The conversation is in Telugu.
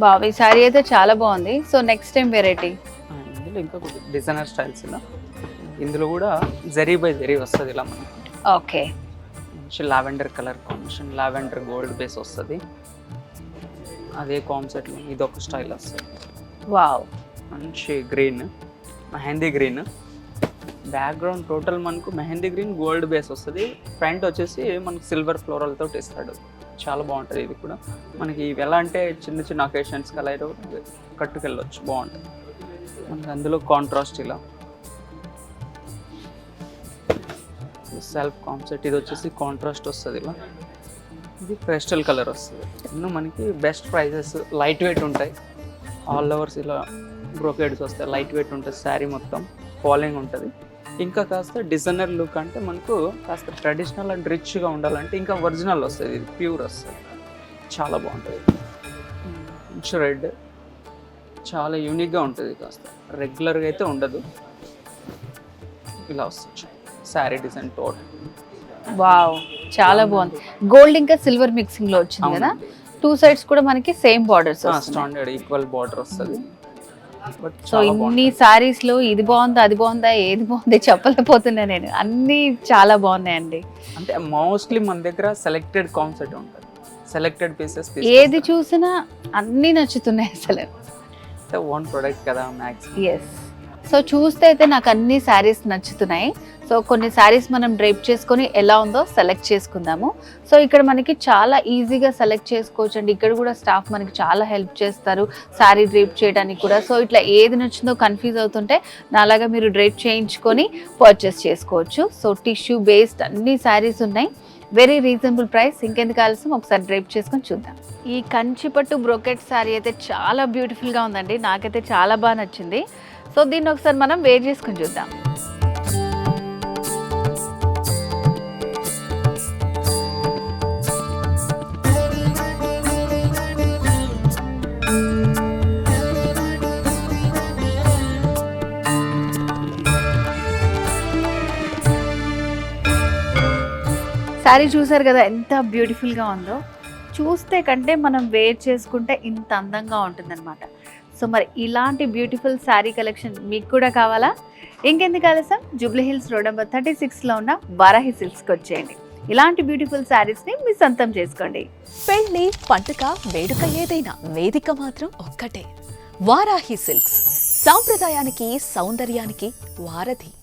బాబు ఈ సారీ అయితే చాలా బాగుంది. సో నెక్స్ట్ టైం వెరైటీ ఇందులో ఇంకా డిజైనర్ స్టైల్స్ ఇలా ఇందులో కూడా జరీ బై జరీ వస్తుంది ఇలా మనకి. ఓకే, మంచి lavender colour combination, lavender gold base వస్తుంది. అదే కాన్సెప్ట్ ఇది ఒక స్టైల్ వస్తుంది. వావ్, మంచి green, mehndi green background total మనకు మెహందీ గ్రీన్ గోల్డ్ బేస్ వస్తుంది. ఫ్రంట్ వచ్చేసి మనకు సిల్వర్ ఫ్లోరల్ తోటి ఇస్తాడు. చాలా బాగుంటుంది. ఇది కూడా మనకి ఇవి ఎలా అంటే చిన్న చిన్న అకేషన్స్కి అలా కట్టుకెళ్ళొచ్చు, బాగుంటుంది. మనకి అందులో కాంట్రాస్ట్ ఇలా సెల్ఫ్ కాన్సెప్ట్. ఇది వచ్చేసి కాంట్రాస్ట్ వస్తుంది ఇలా. ఇది క్రిస్టల్ కలర్ వస్తుంది. ఇನ್ನು మనకి బెస్ట్ ప్రైజెస్ లైట్ వెయిట్ ఉంటాయి. ఆల్ ఓవర్స్ ఇలా బ్రోకేడ్స్ వస్తాయి, లైట్ వెయిట్ ఉంటుంది. శారీ మొత్తం ఫాలోయింగ్ ఉంటుంది. ఇంకా కాస్త డిజైనర్ లుక్ అంటే మనకు కాస్త ట్రెడిషనల్ అండ్ రిచ్గా ఉండాలంటే ఇంకా ఒరిజినల్ వస్తుంది. ఇది ప్యూర్ వస్తుంది, చాలా బాగుంటుంది. మంచి రెడ్ చాలా యూనిక్గా ఉంటుంది. కాస్త రెగ్యులర్గా అయితే ఉండదు. ఇలా వస్తుంది శారీ డిజైన్ టోటల్. వావ్, చాలా బాగుంది. గోల్డ్ ఇంకా సిల్వర్ మిక్సింగ్ లో వచ్చింది కదా. టూ సైడ్స్ కూడా మనకి same borders, standard equal border వస్తుంది. సో ఇన్ని సారీస్ లో ఇది బాగుందా అది బాగుందా ఏది బాగుంది చెప్పలేకపోతున్నా నేను. అన్ని చాలా బాగున్నాయండి. అంటే మోస్ట్లీ మన దగ్గర సెలెక్టెడ్ కాన్సెప్ట్ ఉంటుంది, సెలెక్టెడ్ పీసెస్. ఏది చూసినా అన్ని నచ్చుతున్నాయి అసలు. ఓన్ ప్రొడక్ట్ కదా మ్యాక్సిమం. ఎస్, సో చూస్తే అయితే నాకు అన్ని శారీస్ నచ్చుతున్నాయి. సో కొన్ని శారీస్ మనం డ్రైప్ చేసుకొని ఎలా ఉందో సెలెక్ట్ చేసుకుందాము. సో ఇక్కడ మనకి చాలా ఈజీగా సెలెక్ట్ చేసుకోవచ్చు అండి. ఇక్కడ కూడా స్టాఫ్ మనకి చాలా హెల్ప్ చేస్తారు శారీ డ్రైప్ చేయడానికి కూడా. సో ఇట్లా ఏది నచ్చిందో కన్ఫ్యూజ్ అవుతుంటే నాలాగా మీరు డ్రైప్ చేయించుకొని పర్చేస్ చేసుకోవచ్చు. సో టిష్యూ బేస్డ్ అన్ని శారీస్ ఉన్నాయి, వెరీ రీజనబుల్ ప్రైస్. ఇంకెందుకు ఆలస్యం, ఒకసారి డ్రైప్ చేసుకొని చూద్దాం. ఈ కంచిపట్టు బ్రోకెట్ శారీ అయితే చాలా బ్యూటిఫుల్గా ఉందండి. నాకైతే చాలా బాగా నచ్చింది. సో దీన్ని ఒకసారి మనం వేర్ చేసుకొని చూద్దాం. శారీ చూసారు కదా ఎంత బ్యూటిఫుల్గా ఉందో. చూస్తే కంటే మనం వేర్ చేసుకుంటే ఇంత అందంగా ఉంటుందన్నమాట. సో మరి ఇలాంటి బ్యూటిఫుల్ శారీ కలెక్షన్ మీకు కూడా కావాలా? ఇంకెందుకు ఆలస్యం, జూబ్లీ హిల్స్ రోడ్ నెంబర్ 36లో ఉన్న వారాహి సిల్క్స్కి వచ్చేయండి. ఇలాంటి బ్యూటిఫుల్ శారీస్ని మీ సొంతం చేసుకోండి. పెళ్లి, పండుగ, వేడుక ఏదైనా వేదిక మాత్రం ఒక్కటే. వారాహి సిల్క్స్, సాంప్రదాయానికి సౌందర్యానికి వారధి.